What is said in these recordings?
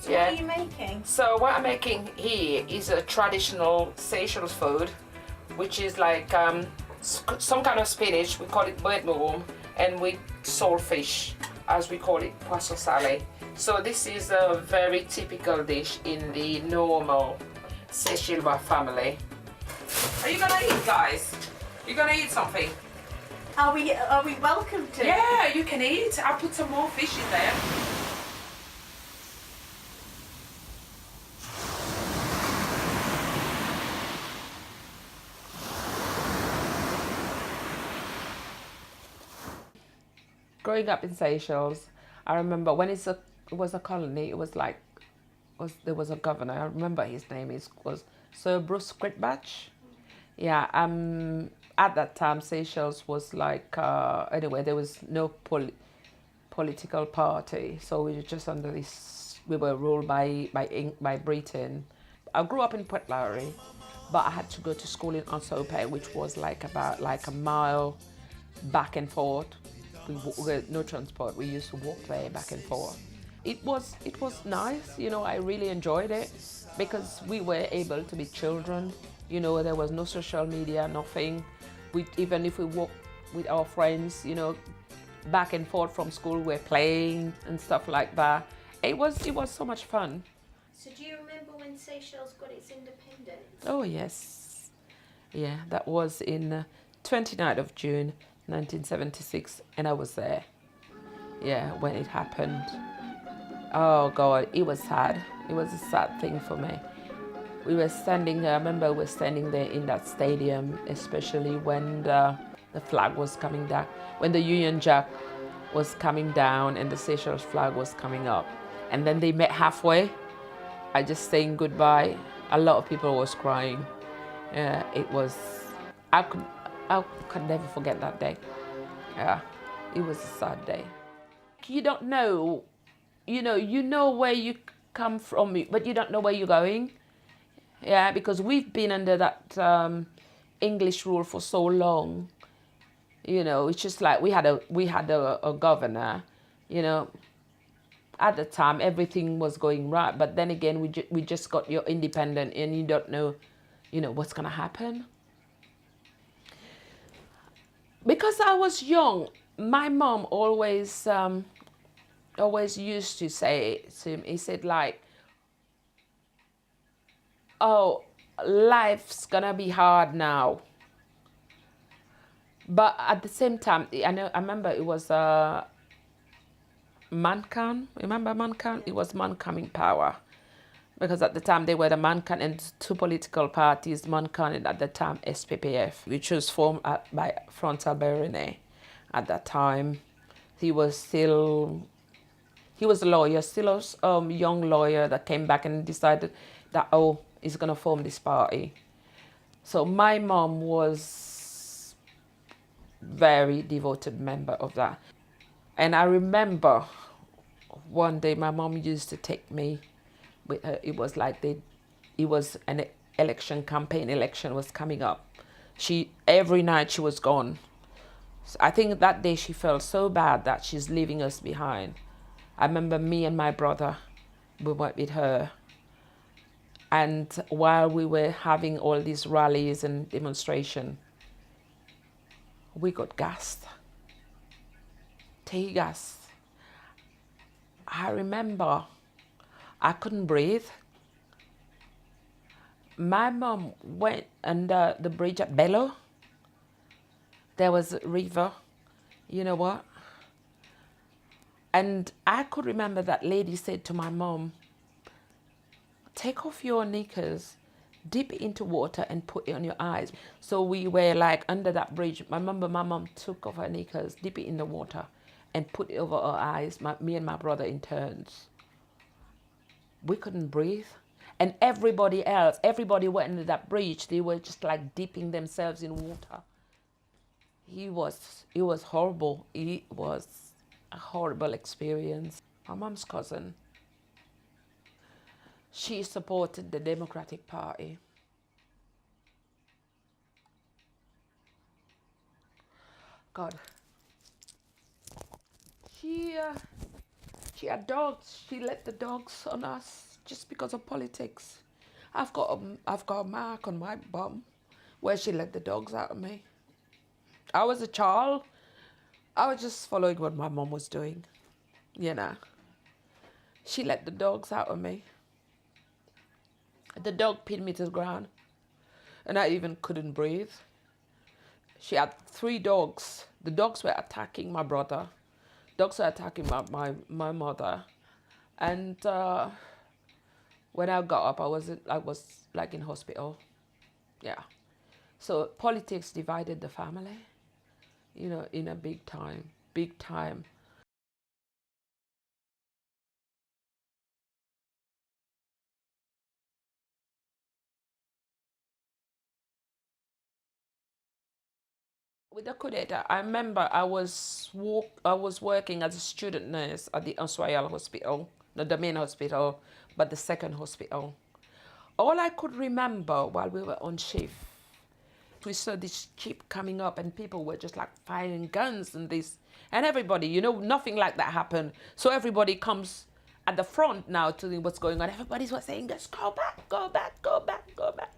So what are you making? So what I'm making here is a traditional Seychelles food, which is like some kind of spinach. We call it bird muum, and with saltfish, as we call it, poisson salé. So this is a very typical dish in the normal Seychelles family. Are you gonna eat, guys? You gonna eat something? Are we welcome to? Yeah, you can eat. I'll put some more fish in there. Growing up in Seychelles, I remember when it was a colony, there was a governor. I remember his name was Sir Bruce Critbach. Yeah, at that time Seychelles was like anyway, there was no political party, so we were just under this. We were ruled by Britain. I grew up in Port Lowry, but I had to go to school in Ansope, which was about a mile back and forth. We had no transport. We used to walk there back and forth. It was nice, you know. I really enjoyed it because we were able to be children. You know, there was no social media, nothing. Even if we walked with our friends, you know, back and forth from school, we're playing and stuff like that. It was so much fun. So do you remember when Seychelles got its independence? Oh yes, yeah, that was in 29th of June 1976, and I was there. Yeah, when it happened. Oh God, it was sad. It was a sad thing for me. We were standing there, I remember we were standing there in that stadium, especially when the flag was coming down, when the Union Jack was coming down and the Seychelles flag was coming up. And then they met halfway. I just saying goodbye. A lot of people was crying. Yeah, it was, I could never forget that day. Yeah, it was a sad day. You don't know, you know where you come from, but you don't know where you're going. Yeah, because we've been under that English rule for so long. You know, it's just like we had a governor. You know, at the time everything was going right, but then again we just got your independent, and you don't know, you know, what's gonna happen. Because I was young, my mom always used to say to me, he said like, oh, life's gonna be hard now. But at the same time, I remember it was Mancan. Remember Mancan? It was Mancan in power. Because at the time they were the Mancan and two political parties, Mancan and at the time SPPF, which was formed by Francois Bernier at that time. He was a lawyer, still a young lawyer that came back and decided that, oh, he's going to form this party. So my mom was very devoted member of that. And I remember one day my mom used to take me with her. It was like it was an election was coming up. Every night she was gone. So I think that day she felt so bad that she's leaving us behind. I remember me and my brother, we went with her. And while we were having all these rallies and demonstration, we got gassed. Tear gas. I remember I couldn't breathe. My mom went under the bridge at Bello. There was a river, you know what? And I could remember that lady said to my mom, take off your knickers, dip it into water and put it on your eyes. So we were like under that bridge. I remember my mom took off her knickers, dip it in the water and put it over our eyes, me and my brother in turns. We couldn't breathe. And everybody went into that bridge. They were just like dipping themselves in water. It was horrible. It was a horrible experience. My mom's cousin, she supported the Democratic Party. God. She had dogs. She let the dogs on us just because of politics. I've got a mark on my bum where she let the dogs out of me. I was a child. I was just following what my mom was doing, you know. She let the dogs out of me. The dog pinned me to the ground, and I even couldn't breathe. She had 3 dogs. The dogs were attacking my brother. Dogs were attacking my mother. And when I got up, I was like in hospital. Yeah. So politics divided the family, you know, in a big time, big time. With the coup d'etat, I remember I was working as a student nurse at the Royal Hospital, not the main hospital, but the second hospital. All I could remember while we were on shift, we saw this ship coming up and people were just like firing guns and this, and everybody, you know, nothing like that happened. So everybody comes at the front now to see what's going on. Everybody's saying, just go back, go back, go back, go back.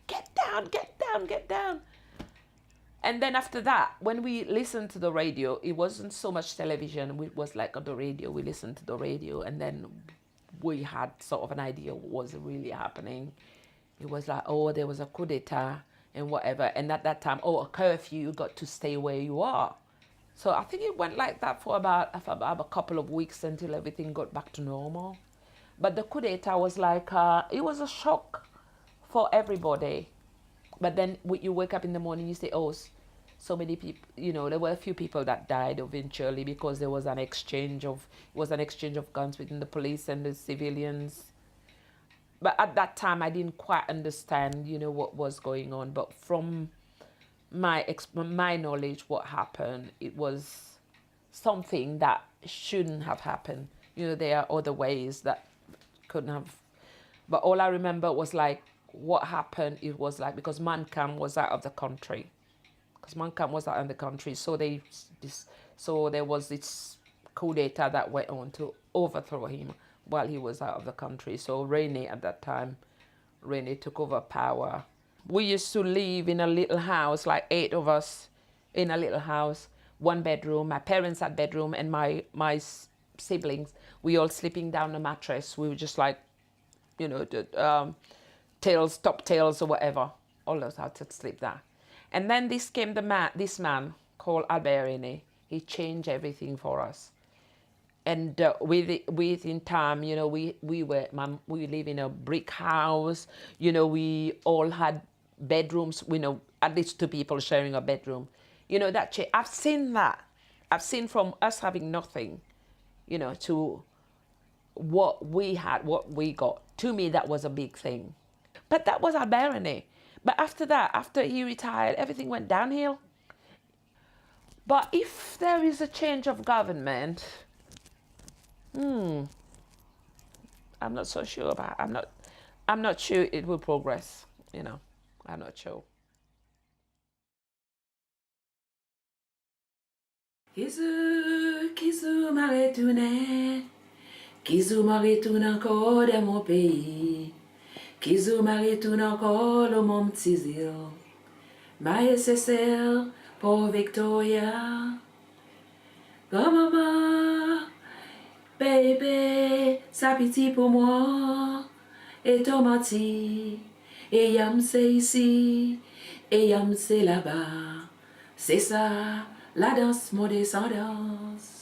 Get down, get down, get down. And then after that, when we listened to the radio, it wasn't so much television. It was like on the radio. We listened to the radio, and then we had sort of an idea what was really happening. It was like, oh, there was a coup d'etat and whatever. And at that time, oh, a curfew, you got to stay where you are. So I think it went like that for about a couple of weeks until everything got back to normal. But the coup d'etat was like, it was a shock for everybody. But then you wake up in the morning, you say, oh, so many people, you know, there were a few people that died eventually because there was an exchange of guns between the police and the civilians. But at that time, I didn't quite understand, you know, what was going on. But from my knowledge, what happened, it was something that shouldn't have happened. You know, there are other ways that couldn't have. But all I remember was like, what happened, it was like, because Mankam was out of the country. So there was this coup d'etat that went on to overthrow him while he was out of the country. So Rene at that time, Rene took over power. We used to live in a little house, like 8 of us in a little house, 1 bedroom. My parents had bedroom, and my siblings, we all sleeping down the mattress. We were just like, you know, top tails or whatever. All of us had to sleep there. And then this man called Albert Rene. He changed everything for us. And within time, you know, we live in a brick house. You know, we all had bedrooms. We know at least 2 people sharing a bedroom. You know, that I've seen that. I've seen from us having nothing, you know, to what we had, what we got. To me, that was a big thing. But that was Albert Rene. But after that, after he retired, everything went downhill. But if there is a change of government, I'm not so sure about. I'm not sure it will progress. You know, I'm not sure. Kizu maretune, Kizu maretune encore dans mon pays. Kizu maretune encore le mon petit zio. Ma SSL pour Victoria. Grand-maman, baby, ça petit pour moi. Et tomati, et yam c'est ici, et yam c'est là-bas. C'est ça, la danse, mon descendance.